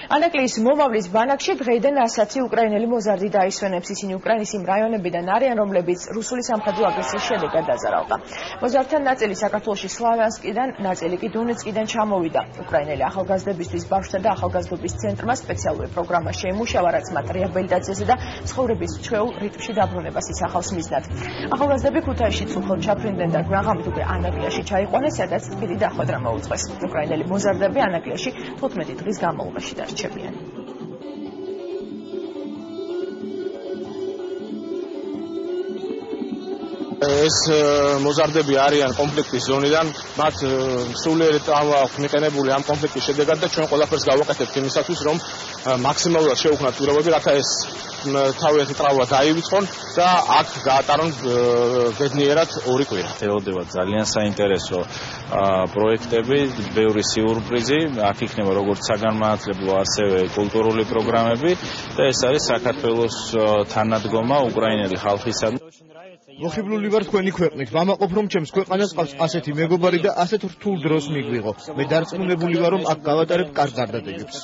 ანაკლიის მომავლის ბანაკში დღეიდან 100 უკრაინელი მოზარდი დაისვენებს. ისინი უკრაინის იმ რაიონებიდან არიან, რომლებიც რუსული სამხედრო აგრესიის შედეგად დაზარალდა. მოზარდთა ნაწილი საქართველოში სლავიანსკიდან, ნაწილი კი დონეცკიდან ჩამოვიდა. უკრაინელი ახალგაზრდებისთვის ბავშვთა და ახალგაზრდობის ცენტრმა სპეციალური პროგრამა შეიმუშავა, რაც მათ რეაბილიტაციაზე და ცხოვრების ჩვეულ რიტმში დაბრუნებას ისახავს მიზნად. ახალგაზრდები ქუთაისში სულხოდ ჩაფრინდნენ და გვაღამით უკვე ანაკლიაში ჩაიყვანეს, სადაც თბილი დახვედრა მოუწყვეს. უკრაინელი მოზარდები ანაკლიაში 15 დღის განმავლობაში დარჩებიან. ეს მოზარდები არიან კონფლიქტის ზონიდან, მათ სულიერი ტრავმა აქვს მიყენებული ამ კონფლიქტის შედეგად და ჩვენ ყველაფერს გავაკეთებთ იმისათვის, რომ მაქსიმალურად შევუქმნათ პირობები, რათა ეს თავიანთი ტრავმა დაივიწყონ და აქ გაატარონ ბედნიერად 2 კვირა. ელოდება ძალიან საინტერესო პროექტები, ბევრი სიურპრიზი, აქ იქნება როგორც საგანმანათლებლო, ასევე კულტურული პროგრამები და ეს არის საქართველოს თანადგომა უკრაინელი ხალხისა. მოხიბლული ვარ თქვენი ქვეყნით. ვამაყობ, რომ ჩემს ქვეყანას ყავს ასეთი მეგობარი და ასეთ რთულ დროს მიგვიღო. მე დარწმუნებული ვარ, რომ აქ გავატარებ კარგ გარდადეგებს.